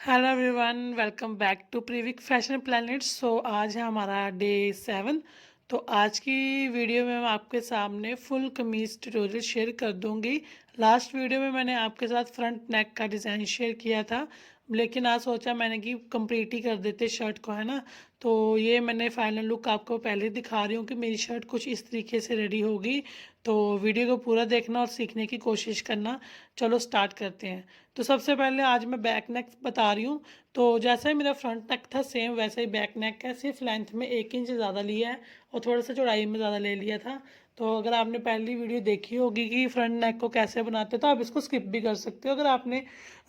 Hello everyone, welcome back to प्रीविक fashion planet. आज है हमारा डे 7। तो आज की वीडियो में मैं आपके सामने फुल कमीज ट्यूटोरियल शेयर कर दूंगी। लास्ट वीडियो में मैंने आपके साथ फ्रंट नेक का डिज़ाइन शेयर किया था, लेकिन आज सोचा मैंने कि कंप्लीट ही कर देते शर्ट को, है ना। तो ये मैंने फाइनल लुक आपको पहले दिखा रही हूँ कि मेरी शर्ट कुछ इस तरीके से रेडी होगी। तो वीडियो को पूरा देखना और सीखने की कोशिश करना। चलो स्टार्ट करते हैं। तो सबसे पहले आज मैं बैक नेक बता रही हूँ। तो जैसा ही मेरा फ्रंट नेक था सेम वैसा ही बैक नेक है, सिर्फ लेंथ में 1 इंच ज़्यादा लिया है और थोड़ा सा चौड़ाई में ज़्यादा ले लिया था। तो अगर आपने पहली वीडियो देखी होगी कि फ्रंट नेक को कैसे बनाते हैं तो आप इसको स्किप भी कर सकते हो। अगर आपने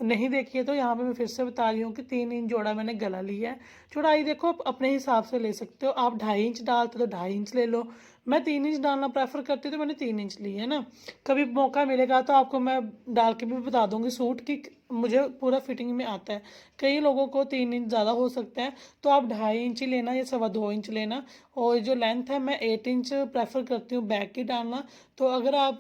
नहीं देखी है तो यहाँ पे मैं फिर से बता रही हूँ कि 3 इंच जोड़ा मैंने गला लिया है। चौड़ाई देखो आप अपने हिसाब से ले सकते हो, आप 2.5 इंच डालते तो 2.5 इंच ले लो। मैं 3 इंच डालना प्रेफर करती हूँ तो मैंने 3 इंच ली है ना। कभी मौका मिलेगा तो आपको मैं डाल के भी बता दूंगी सूट की मुझे पूरा फिटिंग में आता है। कई लोगों को 3 इंच ज़्यादा हो सकता है, तो आप 2.5 इंच ही लेना या 2.25 इंच लेना। और जो लेंथ है मैं 8 इंच प्रेफर करती हूँ बैक की डालना। तो अगर आप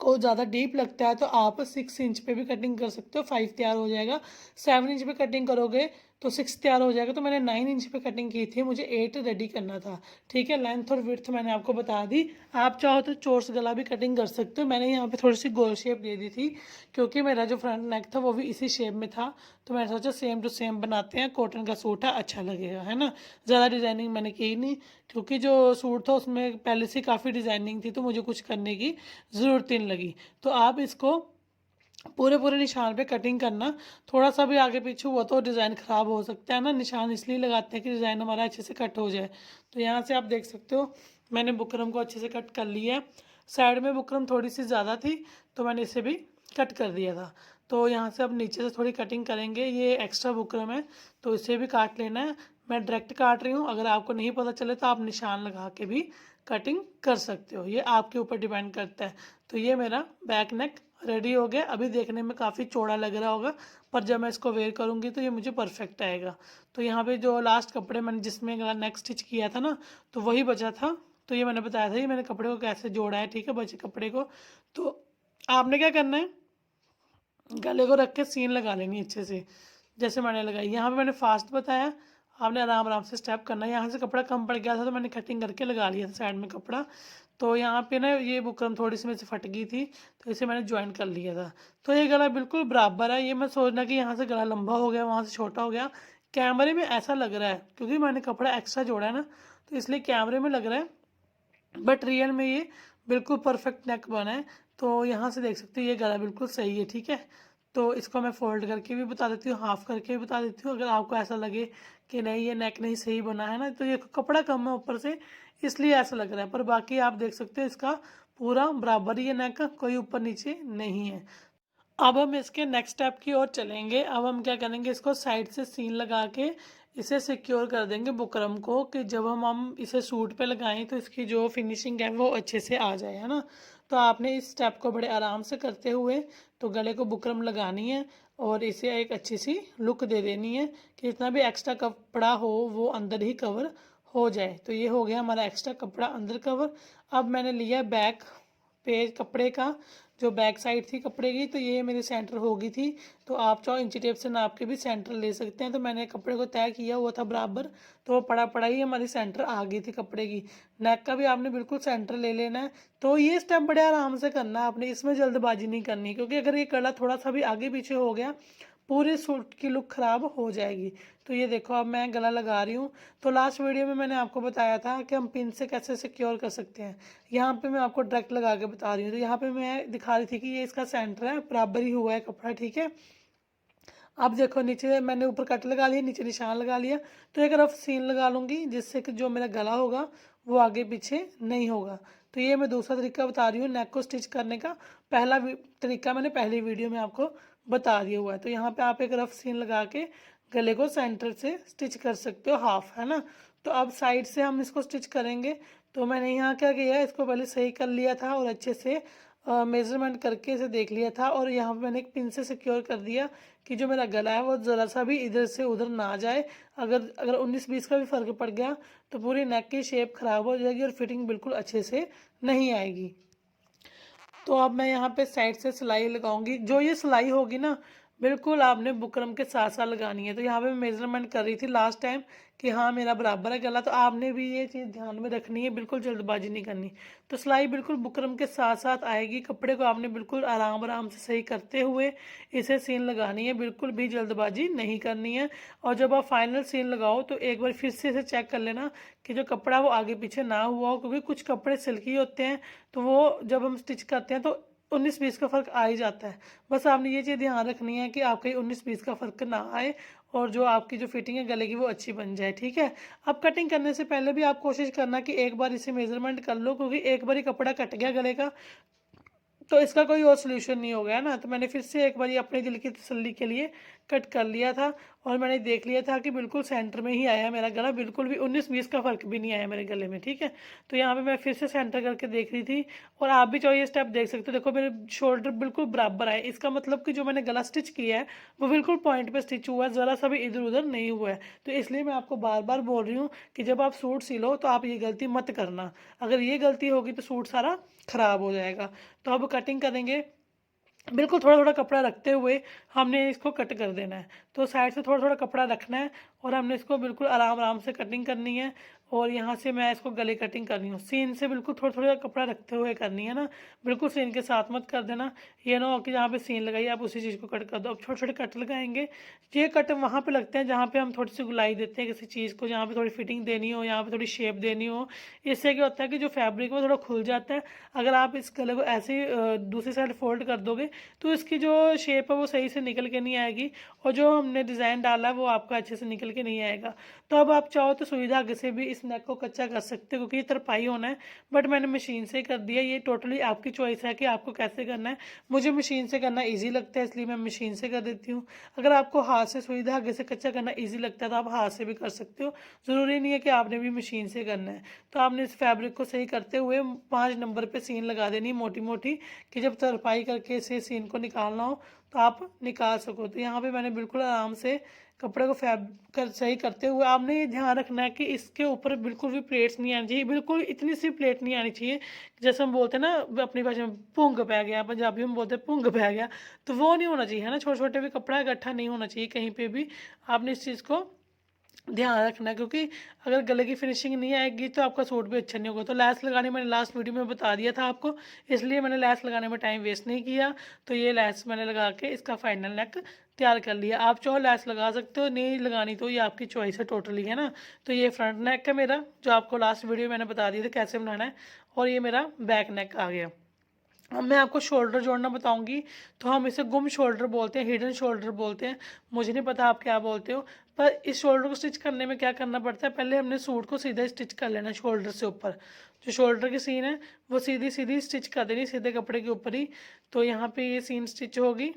को ज़्यादा डीप लगता है तो आप 6 इंच पे भी कटिंग कर सकते हो, 5 तैयार हो जाएगा। 7 इंच पे कटिंग करोगे तो 6 तैयार हो जाएगा। तो मैंने 9 इंच पे कटिंग की थी, मुझे 8 रेडी करना था। ठीक है, लेंथ और विड्थ मैंने आपको बता दी। आप चाहो तो चोर्स गला भी कटिंग कर सकते हो। मैंने यहाँ पे थोड़ी सी गोल शेप दे दी थी क्योंकि मेरा जो फ्रंट नेक था वो भी इसी शेप में था। तो मैंने सोचा सेम टू सेम बनाते हैं, कॉटन का सूट है अच्छा लगेगा, है ना। ज़्यादा डिज़ाइनिंग मैंने की नहीं क्योंकि जो सूट था उसमें पहले से काफ़ी डिज़ाइनिंग थी, तो मुझे कुछ करने की ज़रूरत ही नहीं लगी। तो आप इसको पूरे पूरे निशान पे कटिंग करना। थोड़ा सा भी आगे पीछे हुआ तो डिज़ाइन ख़राब हो सकता है ना। निशान इसलिए लगाते हैं कि डिज़ाइन हमारा अच्छे से कट हो जाए। तो यहाँ से आप देख सकते हो मैंने बुकरम को अच्छे से कट कर लिया है। साइड में बुकरम थोड़ी सी ज़्यादा थी तो मैंने इसे भी कट कर दिया था। तो यहाँ से अब नीचे से थोड़ी कटिंग करेंगे। ये एक्स्ट्रा बुकरम है तो इसे भी काट लेना है। मैं डायरेक्ट काट रही हूँ, अगर आपको नहीं पता चले तो आप निशान लगा के भी कटिंग कर सकते हो, ये आपके ऊपर डिपेंड करता है। तो ये मेरा बैक नेक रेडी हो गया। अभी देखने में काफ़ी चौड़ा लग रहा होगा पर जब मैं इसको वेयर करूँगी तो ये मुझे परफेक्ट आएगा। तो यहाँ पे जो लास्ट कपड़े मैंने जिसमें गला नेक स्टिच किया था ना, तो वही बचा था। तो ये मैंने बताया था ये मैंने कपड़े को कैसे जोड़ा है। ठीक है, बचे कपड़े को तो आपने क्या करना है, गले को रख के सीन लगा लेनी अच्छे से जैसे मैंने लगाई। यहाँ पे मैंने फास्ट बताया, आपने आराम आराम से स्टेप करना है। यहाँ से कपड़ा कम पड़ गया था तो मैंने कटिंग करके लगा लिया था साइड में कपड़ा। तो यहाँ पे ना ये बुकरम थोड़ी सी मेरे से फट गई थी तो इसे मैंने ज्वाइन कर लिया था। तो ये गला बिल्कुल बराबर है। ये मैं सोचना कि यहाँ से गला लंबा हो गया वहाँ से छोटा हो गया, कैमरे में ऐसा लग रहा है क्योंकि मैंने कपड़ा एक्स्ट्रा जोड़ा है ना, तो इसलिए कैमरे में लग रहा है बट रियल में ये बिल्कुल परफेक्ट नेक बना है। तो यहाँ से देख सकते हो ये गला बिल्कुल सही है। ठीक है, तो इसको मैं फोल्ड करके भी बता देती हूँ, हाफ करके भी बता देती हूँ। अगर आपको ऐसा लगे कि नहीं ये नेक नहीं सही बना है ना, तो ये कपड़ा कम है ऊपर से इसलिए ऐसा लग रहा है, पर बाकी आप देख सकते हो इसका पूरा बराबर ही है नेक, कोई ऊपर नीचे नहीं है। अब हम इसके नेक्स्ट स्टेप की ओर चलेंगे। अब हम क्या करेंगे, इसको साइड से सीन लगा के इसे सिक्योर कर देंगे बुकरम को कि जब हम इसे सूट पे लगाएं तो इसकी जो फिनिशिंग है वो अच्छे से आ जाए, है ना। तो आपने इस स्टेप को बड़े आराम से करते हुए तो गले को बुकरम लगानी है और इसे एक अच्छी सी लुक दे देनी है कि जितना भी एक्स्ट्रा कपड़ा हो वो अंदर ही कवर हो जाए। तो ये हो गया हमारा एक्स्ट्रा कपड़ा अंदर कवर। अब मैंने लिया बैक पेज कपड़े का, जो बैक साइड थी कपड़े की, तो ये मेरी सेंटर हो गई थी। तो आप चाहो इंची टेप से नाप के भी सेंटर ले सकते हैं। तो मैंने कपड़े को तय किया हुआ था बराबर, तो वो पड़ा पड़ा ही हमारी सेंटर आ गई थी कपड़े की। नेक का भी आपने बिल्कुल सेंटर ले लेना है। तो ये स्टेप बड़े आराम से करना है आपने, इसमें जल्दबाजी नहीं करनी क्योंकि अगर ये गला थोड़ा सा भी आगे पीछे हो गया पूरे सूट की लुक ख़राब हो जाएगी। तो ये देखो अब मैं गला लगा रही हूँ। तो लास्ट वीडियो में मैंने आपको बताया था कि हम पिन से कैसे सिक्योर कर सकते हैं। यहाँ पे मैं आपको डायरेक्ट लगा के बता रही हूँ। तो यहाँ पे मैं दिखा रही थी कि ये इसका सेंटर है, बराबर ही हुआ है कपड़ा। ठीक है, अब देखो नीचे मैंने ऊपर कट लगा लिया, नीचे निशान लगा लिया। तो एक रफ सीन लगा लूँगी जिससे कि जो मेरा गला होगा वो आगे पीछे नहीं होगा। तो ये मैं दूसरा तरीका बता रही हूँ नेक को स्टिच करने का। पहला तरीका मैंने पहली वीडियो में आपको बता दिया हुआ है। तो यहाँ पे आप एक रफ सीन लगा के गले को सेंटर से स्टिच कर सकते हो हाफ, है ना। तो अब साइड से हम इसको स्टिच करेंगे। तो मैंने यहाँ क्या किया, इसको पहले सही कर लिया था और अच्छे से मेज़रमेंट करके इसे देख लिया था और यहाँ पे मैंने एक पिन से सिक्योर कर दिया कि जो मेरा गला है वो ज़रा सा भी इधर से उधर ना जाए। अगर अगर 19-20 का भी फ़र्क पड़ गया तो पूरी नेक की शेप ख़राब हो जाएगी और फिटिंग बिल्कुल अच्छे से नहीं आएगी। तो अब मैं यहाँ पे साइड से सिलाई लगाऊंगी। जो ये सिलाई होगी ना बिल्कुल आपने बुकरम के साथ-साथ लगानी है। तो यहाँ पे मैं मेज़रमेंट कर रही थी लास्ट टाइम कि हाँ, मेरा बराबर है गला, तो आपने भी ये चीज़ ध्यान में रखनी है, बिल्कुल जल्दबाज़ी नहीं करनी। तो सिलाई बिल्कुल बुकरम के साथ-साथ आएगी, कपड़े को आपने बिल्कुल आराम-आराम से सही करते हुए इसे सीन लगानी है, बिल्कुल भी जल्दबाज़ी नहीं करनी है। और जब आप फाइनल सीन लगाओ तो एक बार फिर से इसे चेक कर लेना कि जो कपड़ा वो आगे-पीछे ना हुआ हो, क्योंकि कुछ कपड़े सिल्की होते हैं, तो वो जब हम स्टिच करते हैं तो 19-20 का फ़र्क आ ही जाता है। बस आपने ये चीज़ ध्यान रखनी है कि आपका ये 19-20 का फ़र्क ना आए और जो आपकी जो फिटिंग है गले की वो अच्छी बन जाए, ठीक है? अब कटिंग करने से पहले भी आप कोशिश करना कि एक बार इसे मेज़रमेंट कर लो, क्योंकि एक बार ही कपड़ा कट गया गले का तो इसका कोई और सॉल्यूशन नहीं हो गया ना। तो मैंने फिर से एक बारी अपने दिल की तसल्ली के लिए कट कर लिया था और मैंने देख लिया था कि बिल्कुल सेंटर में ही आया मेरा गला, बिल्कुल भी 19-20 का फ़र्क भी नहीं आया मेरे गले में, ठीक है। तो यहाँ पे मैं फिर से सेंटर करके देख रही थी और आप भी चाहो ये स्टेप देख सकते हो। देखो मेरे शोल्डर बिल्कुल बराबर आए, इसका मतलब कि जो मैंने गला स्टिच किया है वो बिल्कुल पॉइंट पे स्टिच हुआ है, ज़रा सा भी इधर उधर नहीं हुआ है। तो इसलिए मैं आपको बार बार बोल रही हूँ कि जब आप सूट सिलो तो आप ये गलती मत करना। अगर ये गलती होगी तो सूट सारा ख़राब हो जाएगा। तो अब कटिंग करेंगे, बिल्कुल थोड़ा-थोड़ा कपड़ा रखते हुए हमने इसको कट कर देना है। तो साइड से थोड़ा-थोड़ा कपड़ा रखना है और हमने इसको बिल्कुल आराम-आराम से कटिंग करनी है और यहाँ से मैं इसको गले कटिंग कर रही हूँ। सीन से बिल्कुल थोड़ा-थोड़ा कपड़ा रखते हुए करनी है ना, बिल्कुल सीन के साथ मत कर देना। ये ना हो कि जहाँ पे सीन लगाई आप उसी चीज़ को कट कर दो। अब छोटे-छोटे कट लगाएँगे, ये कट वहाँ पे लगते हैं जहाँ पे हम थोड़ी-सी गोलाई देते हैं किसी चीज़ को, जहाँ पे थोड़ी फिटिंग देनी हो, यहाँ पे थोड़ी शेप देनी हो। इससे क्या होता है कि जो फैब्रिक है वो थोड़ा खुल जाता है। अगर आप इस गले को ऐसे ही दूसरी साइड फ़ोल्ड कर दोगे तो इसकी जो शेप है वो सही से निकल के नहीं आएगी और जो हमने डिज़ाइन डाला है वो आपका अच्छे से निकल के नहीं आएगा। तो अब आप चाहो तो सुई धागे से भी इस नेक को कच्चा कर सकते हो, क्योंकि ये तरपाई होना है, बट मैंने मशीन से ही कर दिया। ये टोटली आपकी चॉइस है कि आपको कैसे करना है। मुझे मशीन से करना ईजी लगता है, इसलिए मैं मशीन से कर देती हूँ। अगर आपको हाथ से सुई धागे से कच्चा करना ईजी लगता है तो आप हाथ से भी कर सकते हो, ज़रूरी नहीं है कि आपने भी मशीन से करना है। तो आपने इस फैब्रिक को सही करते हुए 5 नंबर पे सीन लगा देनी मोटी-मोटी, कि जब तरपाई करके इसे सीन को निकालना हो तो आप निकाल सको। तो यहाँ पे मैंने बिल्कुल आराम से कपड़े को फैब कर सही करते हुए, आपने ये ध्यान रखना है कि इसके ऊपर बिल्कुल भी प्लेट्स नहीं आनी चाहिए, बिल्कुल इतनी सी प्लेट नहीं आनी चाहिए। जैसे हम बोलते हैं ना अपनी भाषा में भुंग पै गया, पंजाबी में बोलते हैं भुंग पै गया, तो वो नहीं होना चाहिए, है ना। छोटे-छोटे भी कपड़ा इकट्ठा नहीं होना चाहिए कहीं पे भी। आपने इस चीज़ को ध्यान रखना है, क्योंकि अगर गले की फिनिशिंग नहीं आएगी तो आपका सूट भी अच्छा नहीं होगा। तो लैस लगाने मैंने लास्ट वीडियो में बता दिया था आपको, इसलिए मैंने लैस लगाने में टाइम वेस्ट नहीं किया। तो ये लैस मैंने लगा के इसका फाइनल नेक तैयार कर लिया। आप चाहो लैस लगा सकते हो, नहीं लगानी तो ये आपकी चॉइस है टोटली, है ना। तो ये फ्रंट नेक है मेरा, जो आपको लास्ट वीडियो मैंने बता दिया था कैसे बनाना है, और ये मेरा बैक नेक आ गया। अब मैं आपको शोल्डर जोड़ना बताऊंगी। तो हम इसे गुम शोल्डर बोलते हैं, हिडन शोल्डर बोलते हैं, मुझे नहीं पता आप क्या बोलते हो। पर इस शोल्डर को स्टिच करने में क्या करना पड़ता है, पहले हमने सूट को सीधा स्टिच कर लेना शोल्डर से ऊपर। जो शोल्डर की सीन है वो सीधी सीधी स्टिच कर देनी सीधे कपड़े के ऊपर ही। तो यहाँ पे ये सीन स्टिच होगी,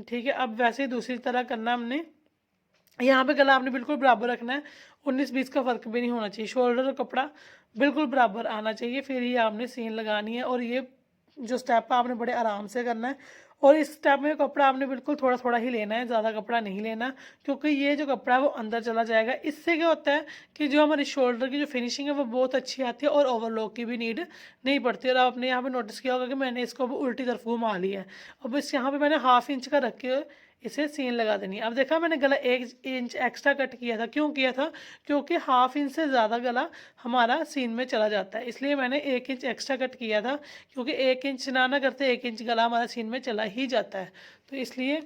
ठीक है। अब वैसे ही दूसरी तरह करना हमने, यहाँ पे गला आपने बिल्कुल बराबर रखना है, 19-20 का फ़र्क भी नहीं होना चाहिए। शोल्डर और कपड़ा बिल्कुल बराबर आना चाहिए, फिर ही आपने सीन लगानी है। और ये जो स्टेप है आपने बड़े आराम से करना है, और इस स्टेप में कपड़ा आपने बिल्कुल थोड़ा-थोड़ा ही लेना है, ज़्यादा कपड़ा नहीं लेना, क्योंकि ये जो कपड़ा है वो अंदर चला जाएगा। इससे क्या होता है कि जो हमारी शोल्डर की जो फिनिशिंग है वो बहुत अच्छी आती है और ओवरलॉक की भी नीड नहीं पड़ती। और आपने यहाँ पे नोटिस किया होगा कि मैंने इसको अब उल्टी तरफ घुमा लिया है। अब इस यहाँ पे मैंने ½ इंच का रख के इसे सीन लगा देनी है। अब देखा मैंने गला 1 इंच एक्स्ट्रा कट किया था, क्यों किया था, क्योंकि ½ इंच से ज़्यादा गला हमारा सीन में चला जाता है, इसलिए मैंने 1 इंच एक्स्ट्रा कट किया था। क्योंकि 1 इंच ना करते 1 इंच गला हमारा सीन में चला ही जाता है, तो इसलिए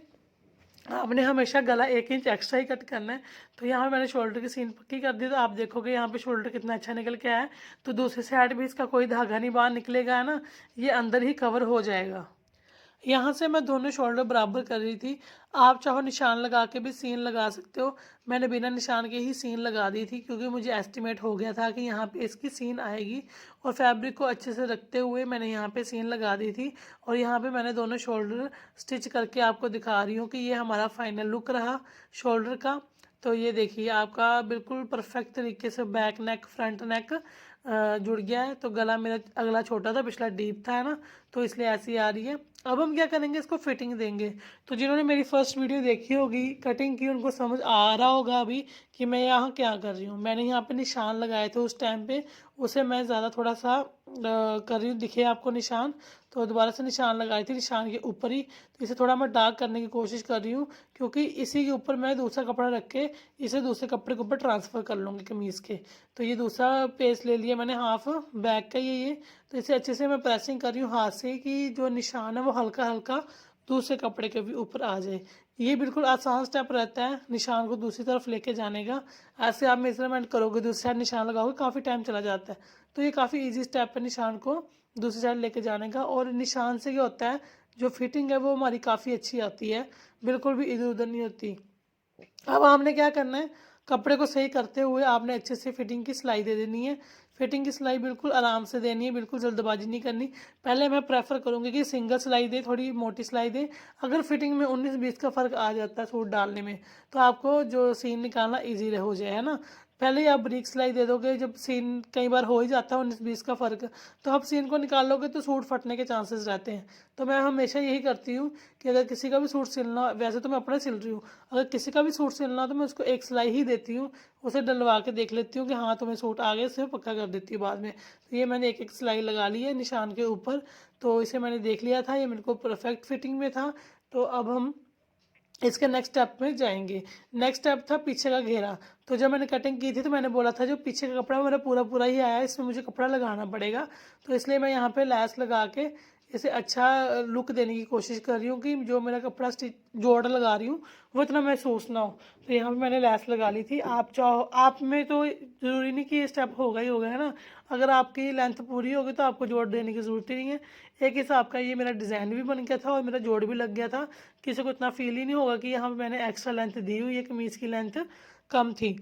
आपने हमेशा गला 1 इंच एक्स्ट्रा ही कट करना है। तो यहाँ मैंने शोल्डर की सीन पक्की कर दी, तो आप देखोगे यहाँ पे शोल्डर कितना अच्छा निकल के आया है। तो दूसरी साइड भी इसका कोई धागा नहीं बाहर निकलेगा, है ना, ये अंदर ही कवर हो जाएगा। यहाँ से मैं दोनों शोल्डर बराबर कर रही थी। आप चाहो निशान लगा के भी सीन लगा सकते हो, मैंने बिना निशान के ही सीन लगा दी थी, क्योंकि मुझे एस्टिमेट हो गया था कि यहाँ पे इसकी सीन आएगी। और फैब्रिक को अच्छे से रखते हुए मैंने यहाँ पे सीन लगा दी थी। और यहाँ पे मैंने दोनों शोल्डर स्टिच करके आपको दिखा रही हूँ कि ये हमारा फाइनल लुक रहा शोल्डर का। तो ये देखिए आपका बिल्कुल परफेक्ट तरीके से बैक नेक फ्रंट नेक जुड़ गया है। तो गला मेरा अगला छोटा था, पिछला डीप था, है ना, तो इसलिए ऐसी आ रही है। अब हम क्या करेंगे, इसको फिटिंग देंगे। तो जिन्होंने मेरी फर्स्ट वीडियो देखी होगी कटिंग की, उनको समझ आ रहा होगा अभी कि मैं यहाँ क्या कर रही हूँ। मैंने यहाँ पे निशान लगाए थे उस टाइम पे, उसे मैं ज़्यादा थोड़ा सा कर रही हूँ, दिखे आपको निशान, तो दोबारा से निशान लगाई थी निशान के ऊपर ही। तो इसे थोड़ा मैं डार्क करने की कोशिश कर रही हूँ, क्योंकि इसी के ऊपर मैं दूसरा कपड़ा रख के इसे दूसरे कपड़े के ऊपर ट्रांसफ़र कर लूँगी कमीज़ के। तो ये दूसरा पेज ले लिया मैंने हाफ बैक का ये। तो इसे अच्छे से मैं प्रेसिंग कर रही हूँ हाथ से कि जो निशान है वो हल्का हल्का दूसरे कपड़े के भी ऊपर आ जाए। ये बिल्कुल आसान स्टेप रहता है निशान को दूसरी तरफ लेके जाने का। ऐसे आप मेजरमेंट करोगे, दूसरी साइड निशान लगाओगे, काफ़ी टाइम चला जाता है। तो ये काफ़ी इजी स्टेप है निशान को दूसरी साइड लेके जाने का। और निशान से क्या होता है, जो फिटिंग है वो हमारी काफ़ी अच्छी आती है, बिल्कुल भी इधर उधर नहीं होती। अब आपने क्या करना है, कपड़े को सही करते हुए आपने अच्छे से फिटिंग की सिलाई दे देनी है। फिटिंग की सिलाई बिल्कुल आराम से देनी है, बिल्कुल जल्दबाजी नहीं करनी। पहले मैं प्रेफर करूँगी कि सिंगल सिलाई दे, थोड़ी मोटी सिलाई दे। अगर फिटिंग में 19-20 का फ़र्क आ जाता है सूट डालने में, तो आपको जो सीन निकालना ईजी हो जाए, है ना। पहले ही आप ब्रीक सिलाई दे दोगे, जब सीन कई बार हो ही जाता है 19-20 का फ़र्क, तो आप सीन को निकालोगे तो सूट फटने के चांसेस रहते हैं। तो मैं हमेशा यही करती हूँ कि अगर किसी का भी सूट सिलना, वैसे तो मैं अपना सिल रही हूँ, अगर किसी का भी सूट सिलना तो मैं उसको एक सिलाई ही देती हूँ, उसे डलवा के देख लेती हूँ कि हाँ तुम्हें सूट आ गया, उसे पक्का कर देती हूँ बाद में। तो ये मैंने एक एक सिलाई लगा ली है निशान के ऊपर। तो इसे मैंने देख लिया था, ये मेरे को परफेक्ट फिटिंग में था। तो अब हम इसके नेक्स्ट स्टेप में जाएंगे। नेक्स्ट स्टेप था पीछे का घेरा। तो जब मैंने कटिंग की थी तो मैंने बोला था जो पीछे का कपड़ा मेरा पूरा पूरा ही आया है, इसमें मुझे कपड़ा लगाना पड़ेगा। तो इसलिए मैं यहाँ पे लैस लगा के इसे अच्छा लुक देने की कोशिश कर रही हूँ कि जो मेरा कपड़ा स्टिच जोड़ लगा रही हूँ वो इतना महसूस ना हो। तो यहाँ पे मैंने लैस लगा ली थी। आप चाहो, आप में तो ज़रूरी नहीं कि ये स्टेप होगा ही होगा, है ना। अगर आपकी लेंथ पूरी होगी तो आपको जोड़ देने की ज़रूरत ही नहीं है। एक हिसाब का ये मेरा डिज़ाइन भी बन गया था और मेरा जोड़ भी लग गया था। किसी को इतना फील ही नहीं होगा कि यहाँ पे मैंने एक्स्ट्रा लेंथ दी हुई है, कमीज़ की लेंथ कम थी।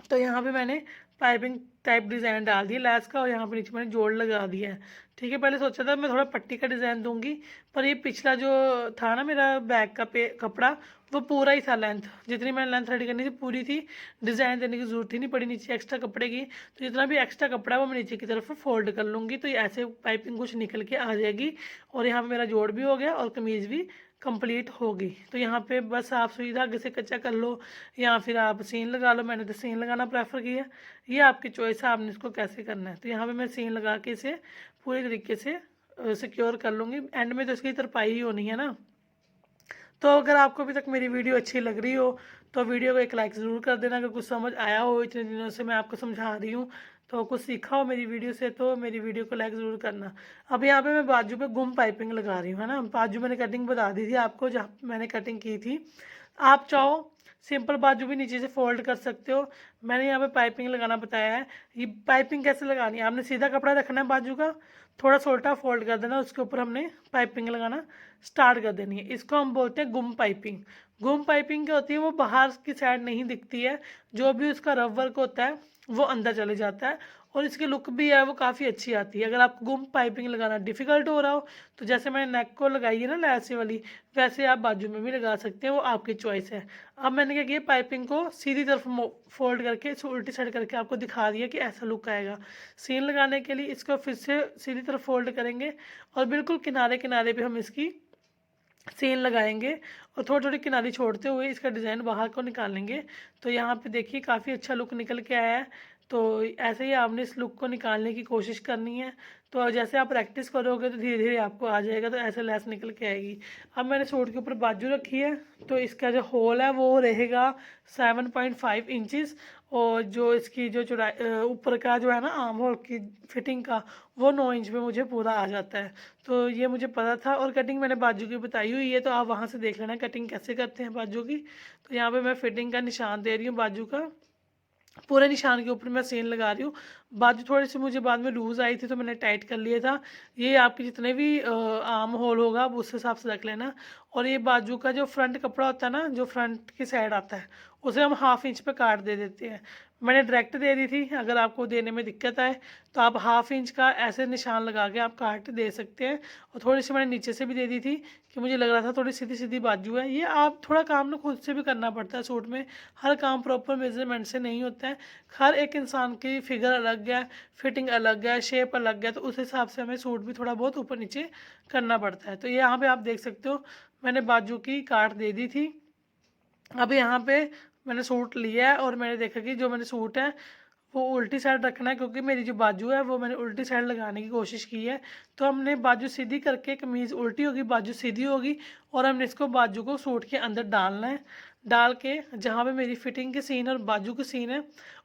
तो यहाँ पे मैंने पाइपिंग टाइप डिज़ाइन डाल दिया लैस का, और यहाँ पे नीचे मैंने जोड़ लगा दिया है। ठीक है, पहले सोचा था मैं थोड़ा पट्टी का डिज़ाइन दूंगी, पर ये पिछला जो था ना मेरा बैक का कपड़ा, वो पूरा ही था लेंथ, जितनी मैंने लेंथ रेडी करनी थी पूरी थी। डिज़ाइन देने की ज़रूरत ही नहीं पड़ी नीचे एक्स्ट्रा कपड़े की। तो जितना भी एक्स्ट्रा कपड़ा है वो मैं नीचे की तरफ फोल्ड कर लूँगी, तो ये ऐसे पाइपिंग कुछ निकल के आ जाएगी। और यहाँ पर मेरा जोड़ भी हो गया और कमीज़ भी कंप्लीट होगी। तो यहाँ पे बस आप सुई धागे से कच्चा कर लो या फिर आप सीन लगा लो। मैंने तो सीन लगाना प्रेफर किया, ये आपकी चॉइस है, आपने इसको कैसे करना है। तो यहाँ पे मैं सीन लगा के इसे पूरी तरीके से सिक्योर कर लूँगी। एंड में तो इसकी तरपाई ही होनी है ना। तो अगर आपको अभी तक मेरी वीडियो अच्छी लग रही हो तो वीडियो को एक लाइक ज़रूर कर देना। अगर कुछ समझ आया हो, इतने दिनों से मैं आपको समझा रही हूँ, तो कुछ सीखा हो मेरी वीडियो से, तो मेरी वीडियो को लाइक ज़रूर करना। अब यहाँ पे मैं बाजू पे गुम पाइपिंग लगा रही हूँ, है ना। बाजू मैंने कटिंग बता दी थी आपको जहाँ मैंने कटिंग की थी। आप चाहो सिंपल बाजू भी नीचे से फोल्ड कर सकते हो। मैंने यहाँ पे पाइपिंग लगाना बताया है। ये पाइपिंग कैसे लगानी है, आपने सीधा कपड़ा रखना है बाजू का, थोड़ा सा उल्टा फोल्ड कर देना, उसके ऊपर हमने पाइपिंग लगाना स्टार्ट कर देनी है। इसको हम बोलते हैं गुम पाइपिंग। गुम पाइपिंग क्या होती है, वो बाहर की साइड नहीं दिखती है, जो भी उसका रफ वर्क होता है वो अंदर चले जाता है, और इसकी लुक भी है वो काफ़ी अच्छी आती है। अगर आपको गुम पाइपिंग लगाना डिफ़िकल्ट हो रहा हो, तो जैसे मैंने नेक को लगाई है ना लैसे वाली, वैसे आप बाजू में भी लगा सकते हैं, वो आपकी चॉइस है। अब मैंने क्या किया, पाइपिंग को सीधी तरफ फोल्ड करके इसे उल्टी साइड करके आपको दिखा दिया कि ऐसा लुक आएगा। सीन लगाने के लिए इसको फिर से सीधी तरफ फोल्ड करेंगे और बिल्कुल किनारे किनारे पे हम इसकी सीन लगाएंगे, और थोड़ी थोड़ी किनारी छोड़ते हुए इसका डिज़ाइन बाहर को निकालेंगे। तो यहाँ पे देखिए काफ़ी अच्छा लुक निकल के आया है। तो ऐसे ही आपने इस लुक को निकालने की कोशिश करनी है। तो जैसे आप प्रैक्टिस करोगे तो धीरे धीरे आपको आ जाएगा, तो ऐसे लेस निकल के आएगी। अब मैंने सूट के ऊपर बाजू रखी है, तो इसका जो होल है वो रहेगा 7.5 इंचज़, और जो इसकी जो चौड़ाई ऊपर का जो है ना आर्म होल की फिटिंग का, वो 9 इंच में मुझे पूरा आ जाता है। तो ये मुझे पता था, और कटिंग मैंने बाजू की बताई हुई है, तो आप वहाँ से देख लेना कटिंग कैसे करते हैं बाजू की। तो यहाँ पे मैं फिटिंग का निशान दे रही हूँ बाजू का, पूरे निशान के ऊपर मैं सेन लगा रही हूँ। बाजू थोड़ी सी मुझे बाद में लूज़ आई थी तो मैंने टाइट कर लिया था। ये आपके जितने भी आर्म होल होगा आप उस हिसाब से रख लेना। और ये बाजू का जो फ्रंट कपड़ा होता है ना, जो फ्रंट की साइड आता है, उसे हम 1/2 इंच पे काट दे देते हैं। मैंने डायरेक्ट दे दी थी, अगर आपको देने में दिक्कत आए तो आप 1/2 इंच का ऐसे निशान लगा के आप काट दे सकते हैं। और थोड़ी सी मैंने नीचे से भी दे दी थी कि मुझे लग रहा था थोड़ी सीधी सीधी बाजू है। ये आप थोड़ा काम ना खुद से भी करना पड़ता है सूट में, हर काम प्रॉपर मेजरमेंट से नहीं होता है। हर एक इंसान की फिगर अलग है, फिटिंग अलग है, शेप अलग है, तो उस हिसाब से हमें सूट भी थोड़ा बहुत ऊपर नीचे करना पड़ता है। तो यहाँ पे आप देख सकते हो मैंने बाजू की काट दे दी थी। अब यहाँ पे मैंने सूट लिया है और मैंने देखा कि जो मैंने सूट है वो उल्टी साइड रखना है, क्योंकि मेरी जो बाजू है वो मैंने उल्टी साइड लगाने की कोशिश की है। तो हमने बाजू सीधी करके, कमीज़ उल्टी होगी, बाजू सीधी होगी, और हमने इसको बाजू को सूट के अंदर डालना है। डाल के जहाँ पे मेरी फिटिंग की सीन है और बाजू की सीन है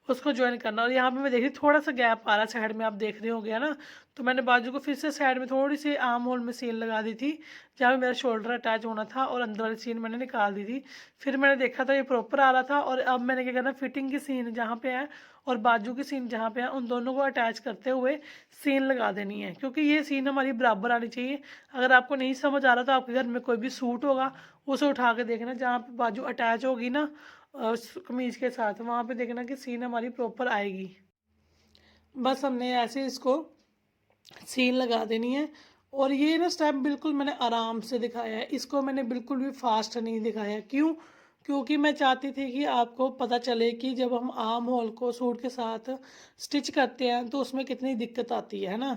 उसको ज्वाइन करना। और यहाँ पे मैं देख रही थोड़ा सा गैप आ रहा है साइड में, आप देख रहे होंगे, है ना। तो मैंने बाजू को फिर से साइड में थोड़ी सी आर्म होल में सीन लगा दी थी, जहाँ पे मेरा शोल्डर अटैच होना था, और अंदर वाली सीन मैंने निकाल दी थी। फिर मैंने देखा था ये प्रॉपर आ रहा था, और अब मैंने क्या करना, फिटिंग की सीन जहाँ पे है और बाजू की सीन जहाँ पे है, उन दोनों को अटैच करते हुए सीन लगा देनी है, क्योंकि ये सीन हमारी बराबर आनी चाहिए। अगर आपको नहीं समझ आ रहा तो आपके घर में कोई भी सूट होगा उसे उठा के देखना, जहाँ पे बाजू अटैच होगी ना कमीज़ के साथ, वहाँ पे देखना कि सीन हमारी प्रॉपर आएगी। बस हमने ऐसे इसको सीन लगा देनी है। और ये ना स्टेप बिल्कुल मैंने आराम से दिखाया है, इसको मैंने बिल्कुल भी फास्ट नहीं दिखाया। क्यों? क्योंकि मैं चाहती थी कि आपको पता चले कि जब हम आर्म होल को सूट के साथ स्टिच करते हैं तो उसमें कितनी दिक्कत आती है ना।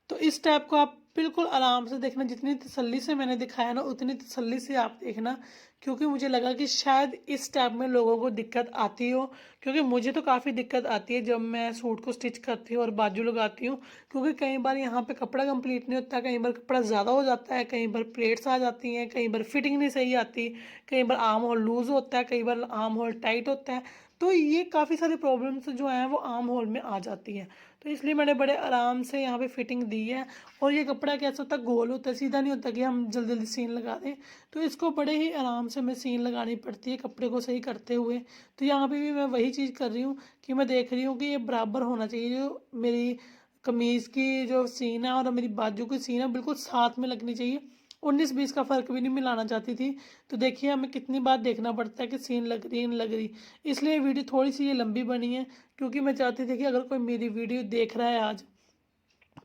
तो इस स्टेप को आप बिल्कुल आराम से देखना, जितनी तसल्ली से मैंने दिखाया ना उतनी तसल्ली से आप देखना, क्योंकि मुझे लगा कि शायद इस स्टेप में लोगों को दिक्कत आती हो, क्योंकि मुझे तो काफ़ी दिक्कत आती है जब मैं सूट को स्टिच करती हूँ और बाजू लगाती हूँ। क्योंकि कई बार यहाँ पे कपड़ा कंप्लीट नहीं होता, कई बार कपड़ा ज़्यादा हो जाता है, कई बार प्लेट्स आ जाती हैं, कई बार फिटिंग नहीं सही आती, कई बार आर्म होल लूज़ होता है, कई बार आर्म होल टाइट होता है। तो ये काफ़ी सारी प्रॉब्लम्स जो हैं वो आर्म होल में आ जाती हैं। तो इसलिए मैंने बड़े आराम से यहाँ पे फिटिंग दी है। और ये कपड़ा कैसा होता है, गोल होता है, सीधा नहीं होता कि हम जल्दी जल्दी सीन लगा दें। तो इसको बड़े ही आराम से मैं सीन लगानी पड़ती है कपड़े को सही करते हुए। तो यहाँ पे भी मैं वही चीज़ कर रही हूँ कि मैं देख रही हूँ कि ये बराबर होना चाहिए, जो मेरी कमीज़ की जो सीन है और मेरी बाजू की सीन है बिल्कुल साथ में लगनी चाहिए। 19-20 का फ़र्क भी नहीं मिलाना चाहती थी। तो देखिए हमें कितनी बार देखना पड़ता है कि सीन लग रही है नहीं लग रही। इसलिए वीडियो थोड़ी सी ये लंबी बनी है, क्योंकि मैं चाहती थी कि अगर कोई मेरी वीडियो देख रहा है आज,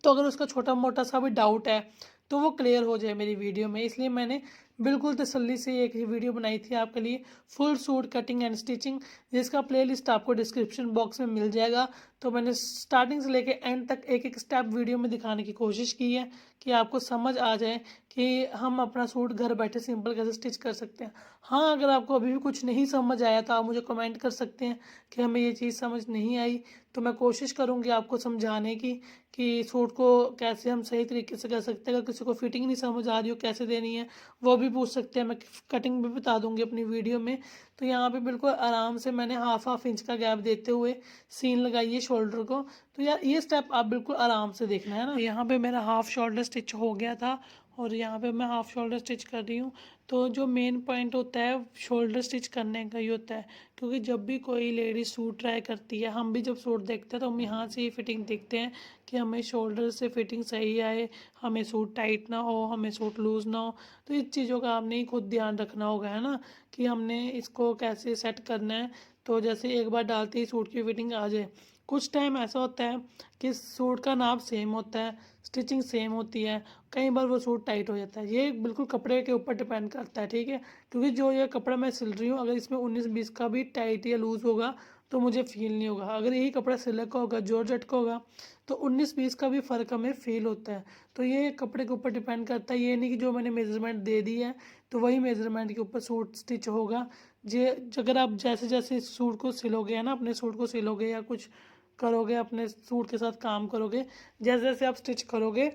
तो अगर उसका छोटा मोटा सा भी डाउट है तो वो क्लियर हो जाए मेरी वीडियो में। इसलिए मैंने बिल्कुल तसल्ली से एक ही वीडियो बनाई थी आपके लिए, full suit cutting and stitching, जिसका प्लेलिस्ट आपको डिस्क्रिप्शन बॉक्स में मिल जाएगा। तो मैंने स्टार्टिंग से लेके एंड तक एक एक स्टेप वीडियो में दिखाने की कोशिश की है कि आपको समझ आ जाए कि हम अपना सूट घर बैठे सिंपल कैसे स्टिच कर सकते हैं। हाँ, अगर आपको अभी भी कुछ नहीं समझ आया तो आप मुझे कमेंट कर सकते हैं कि हमें ये चीज़ समझ नहीं आई। तो मैं कोशिश करूँगी आपको समझाने की कि सूट को कैसे हम सही तरीके से कर सकते हैं। अगर किसी को फिटिंग नहीं समझ आ रही हो कैसे देनी है, वो भी पूछ सकते हैं, मैं कटिंग भी बता दूंगी अपनी वीडियो में। तो यहाँ पे बिल्कुल आराम से मैंने हाफ इंच का गैप देते हुए सीन लगाई है शोल्डर को। तो यार ये स्टेप आप बिल्कुल आराम से देखना है ना। यहाँ पे मेरा हाफ शोल्डर स्टिच हो गया था, और यहाँ पे मैं हाफ शोल्डर स्टिच कर रही हूँ। तो जो मेन पॉइंट होता है शोल्डर स्टिच करने का ही होता है, क्योंकि जब भी कोई लेडी सूट ट्राई करती है, हम भी जब सूट देखते हैं तो हम यहाँ से ही फिटिंग देखते हैं कि हमें शोल्डर से फिटिंग सही आए, हमें सूट टाइट ना हो, हमें सूट लूज़ ना हो। तो इस चीज़ों का आपने ही खुद ध्यान रखना होगा, है ना, कि हमने इसको कैसे सेट करना है। तो जैसे एक बार डालते ही सूट की फिटिंग आ जाए। कुछ टाइम ऐसा होता है कि सूट का नाप सेम होता है, स्टिचिंग सेम होती है, कई बार वो सूट टाइट हो जाता है। ये बिल्कुल कपड़े के ऊपर डिपेंड करता है, ठीक है। क्योंकि जो ये कपड़ा मैं सिल रही हूँ, अगर इसमें 19-20 का भी टाइट या लूज़ होगा तो मुझे फील नहीं होगा। अगर यही कपड़ा सिल्क का होगा, जॉर्जेट का होगा, तो 19-20 का भी फ़र्क हमें फील होता है। तो ये कपड़े के ऊपर डिपेंड करता है, ये नहीं कि जो मैंने मेजरमेंट दे दी है तो वही मेजरमेंट के ऊपर सूट स्टिच होगा। जे अगर आप जैसे जैसे इस सूट को सिलोगे, है ना, अपने सूट को सिलोगे या कुछ करोगे, अपने सूट के साथ काम करोगे, जैसे जैसे आप स्टिच करोगे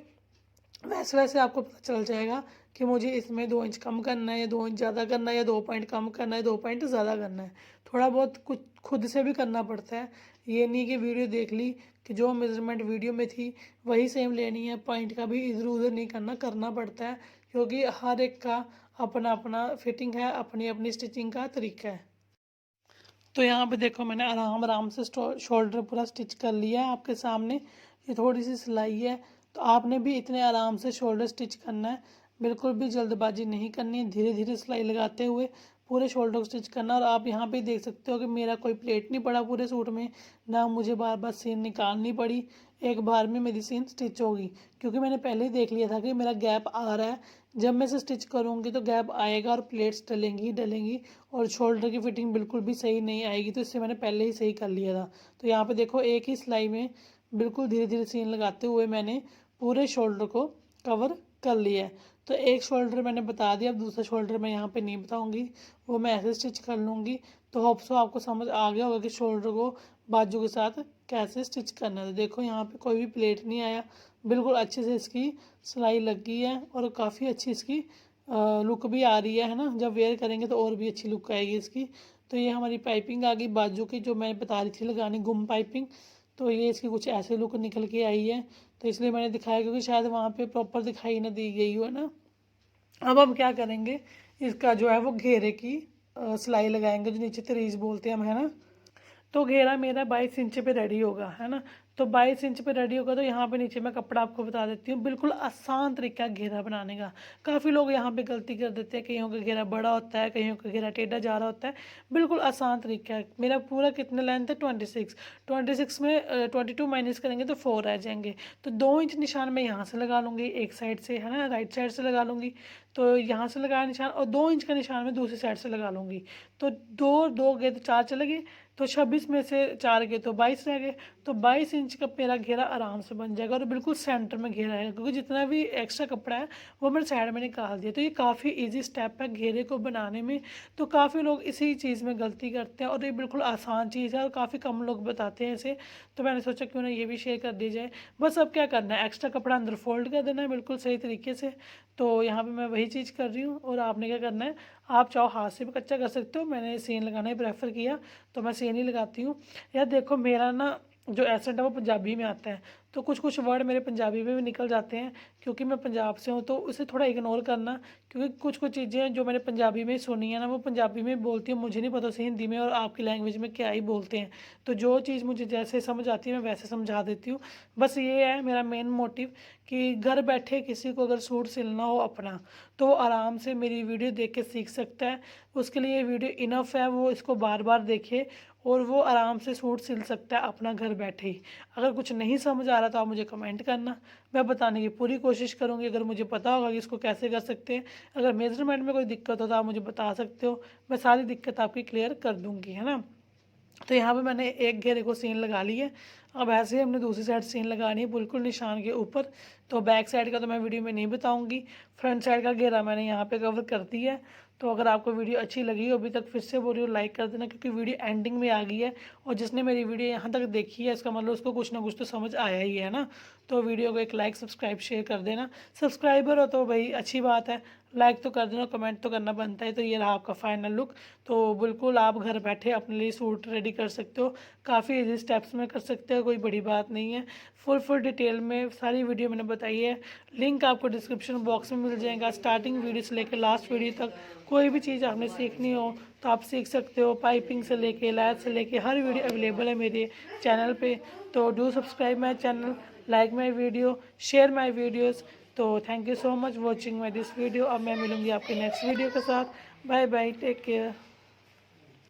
वैसे वैसे आपको पता चल जाएगा कि मुझे इसमें 2 इंच कम करना है, या 2 इंच ज़्यादा करना है, या 2 पॉइंट कम करना है, 2 पॉइंट ज़्यादा करना है। थोड़ा बहुत कुछ खुद से भी करना पड़ता है। ये नहीं कि वीडियो देख ली कि जो मेजरमेंट वीडियो में थी वही सेम लेनी है, पॉइंट का भी इधर उधर नहीं करना पड़ता है, क्योंकि हर एक का अपना अपना फिटिंग है, अपनी अपनी स्टिचिंग का तरीका है। तो यहाँ पे देखो मैंने आराम आराम से शोल्डर पूरा स्टिच कर लिया है आपके सामने। ये थोड़ी सी सिलाई है, तो आपने भी इतने आराम से शोल्डर स्टिच करना है, बिल्कुल भी जल्दबाजी नहीं करनी है। धीरे धीरे सिलाई लगाते हुए पूरे शोल्डर को स्टिच करना। और आप यहाँ पे देख सकते हो कि मेरा कोई प्लेट नहीं पड़ा पूरे सूट में, ना मुझे बार बार सीन निकालनी पड़ी, एक बार में मेरी सीन स्टिच होगी, क्योंकि मैंने पहले ही देख लिया था कि मेरा गैप आ रहा है। जब मैं इसे स्टिच करूँगी तो गैप आएगा और प्लेट्स डलेंगी ही डलेंगी, और शोल्डर की फिटिंग बिल्कुल भी सही नहीं आएगी। तो इससे मैंने पहले ही सही कर लिया था। तो यहाँ पे देखो एक ही सिलाई में बिल्कुल धीरे धीरे सीन लगाते हुए मैंने पूरे शोल्डर को कवर कर लिया है। तो एक शोल्डर मैंने बता दिया, अब दूसरा शोल्डर मैं यहाँ पे नहीं बताऊँगी, वो मैं ऐसे स्टिच कर लूँगी। तो होप सो आपको समझ आ गया होगा कि शोल्डर को बाजू के साथ कैसे स्टिच करना है। तो देखो यहाँ पे कोई भी प्लेट नहीं आया, बिल्कुल अच्छे से इसकी सिलाई लग गई है और काफ़ी अच्छी इसकी लुक भी आ रही है ना। जब वेयर करेंगे तो और भी अच्छी लुक आएगी इसकी। तो ये हमारी पाइपिंग आ गई बाजू की, जो मैं बता रही थी लगानी गुम पाइपिंग। तो ये इसकी कुछ ऐसे लुक निकल के आई है, तो इसलिए मैंने दिखाया क्योंकि शायद वहाँ पे प्रॉपर दिखाई ना दी गई हो ना। अब हम क्या करेंगे, इसका जो है वो घेरे की सिलाई लगाएंगे, जो नीचे तरीज बोलते हैं हम, है ना। तो घेरा मेरा 22 इंच पे रेडी होगा, है ना। तो 22 इंच पे रेडी होगा, तो यहाँ पे नीचे मैं कपड़ा आपको बता देती हूँ। बिल्कुल आसान तरीका है घेरा बनाने का। काफ़ी लोग यहाँ पे गलती कर देते हैं, कईयों का घेरा बड़ा होता है, कईयों का घेरा टेढ़ा जा रहा होता है। बिल्कुल आसान तरीका है। मेरा पूरा कितने लेंथ है 26 में 22 माइनस करेंगे तो 4 रह जाएंगे। तो 2 इंच निशान मैं यहाँ से लगा लूँगी एक साइड से, है ना, राइट साइड से लगा लूँगी। तो यहाँ से लगाया निशान, और 2 इंच का निशान मैं दूसरी साइड से लगा लूँगी। तो दो दो गए तो 4 चले गए, तो 26 में से 4 गए तो 22 रह गए। तो 22 इंच का मेरा घेरा आराम से बन जाएगा और बिल्कुल सेंटर में घेरा है, क्योंकि जितना भी एक्स्ट्रा कपड़ा है वो मैंने साइड में निकाल दिया। तो ये काफ़ी इजी स्टेप है घेरे को बनाने में। तो काफ़ी लोग इसी चीज़ में गलती करते हैं और ये बिल्कुल आसान चीज़ है और काफ़ी कम लोग बताते हैं इसे। तो मैंने सोचा क्यों ना ये भी शेयर कर दी जाए। बस अब क्या करना है, एक्स्ट्रा कपड़ा अंदर फोल्ड कर देना है बिल्कुल सही तरीके से। तो यहाँ पे मैं वही चीज़ कर रही हूँ और आपने क्या करना है, आप चाहो हाथ से भी कच्चा कर सकते हो, मैंने सीन लगाना ही प्रेफर किया तो मैं सीन ही लगाती हूँ। यार देखो मेरा ना जो एसेंट है वो पंजाबी में आता है, तो कुछ कुछ वर्ड मेरे पंजाबी में भी निकल जाते हैं, क्योंकि मैं पंजाब से हूँ। तो उसे थोड़ा इग्नोर करना, क्योंकि कुछ कुछ चीज़ें जो मैंने पंजाबी में सुनी है ना वो पंजाबी में बोलती हूँ, मुझे नहीं पता उसे हिंदी में और आपकी लैंग्वेज में क्या ही बोलते हैं। तो जो चीज़ मुझे जैसे समझ आती है मैं वैसे समझा देती हूँ। बस ये है मेरा मेन मोटिव, कि घर बैठे किसी को अगर सूट सिलना हो अपना, तो वो आराम से मेरी वीडियो देख के सीख सकता है। उसके लिए ये वीडियो इनफ है, वो इसको बार बार देखे और वो आराम से सूट सिल सकता है अपना घर बैठे ही। अगर कुछ नहीं समझ आ रहा तो आप मुझे कमेंट करना, मैं बताने की पूरी कोशिश करूँगी। अगर मुझे पता होगा कि इसको कैसे कर सकते हैं, अगर मेजरमेंट में कोई दिक्कत हो तो आप मुझे बता सकते हो, मैं सारी दिक्कत आपकी क्लियर कर दूँगी, है ना। तो यहाँ पे मैंने एक घेरे को सीन लगा ली है। अब ऐसे ही हमने दूसरी साइड सीन लगानी है बिल्कुल निशान के ऊपर। तो बैक साइड का तो मैं वीडियो में नहीं बताऊंगी, फ्रंट साइड का घेरा मैंने यहाँ पे कवर कर दिया है। तो अगर आपको वीडियो अच्छी लगी हो, अभी तक फिर से बोल रही हो लाइक कर देना, क्योंकि वीडियो एंडिंग में आ गई है और जिसने मेरी वीडियो यहाँ तक देखी है इसका मतलब उसको कुछ ना कुछ तो समझ आया ही है ना। तो वीडियो को एक लाइक सब्सक्राइब शेयर कर देना। सब्सक्राइबर हो तो भाई अच्छी बात है, लाइक तो कर देना, कमेंट तो करना बनता है। तो ये रहा आपका फाइनल लुक। तो बिल्कुल आप घर बैठे अपने लिए सूट रेडी कर सकते हो, काफ़ी इजी स्टेप्स में कर सकते हो, कोई बड़ी बात नहीं है। फुल डिटेल में सारी वीडियो मैंने बताई है, लिंक आपको डिस्क्रिप्शन बॉक्स में मिल जाएगा। स्टार्टिंग वीडियो से लेकर लास्ट वीडियो तक कोई भी चीज़ आपने सीखनी हो तो आप सीख सकते हो। पाइपिंग से लेके लैस से लेके हर वीडियो अवेलेबल है मेरे चैनल पे। तो do subscribe my channel, like my video, share my videos. तो thank you so much watching my this video. अब मैं मिलूँगी आपके नेक्स्ट वीडियो के साथ। Bye bye, take care.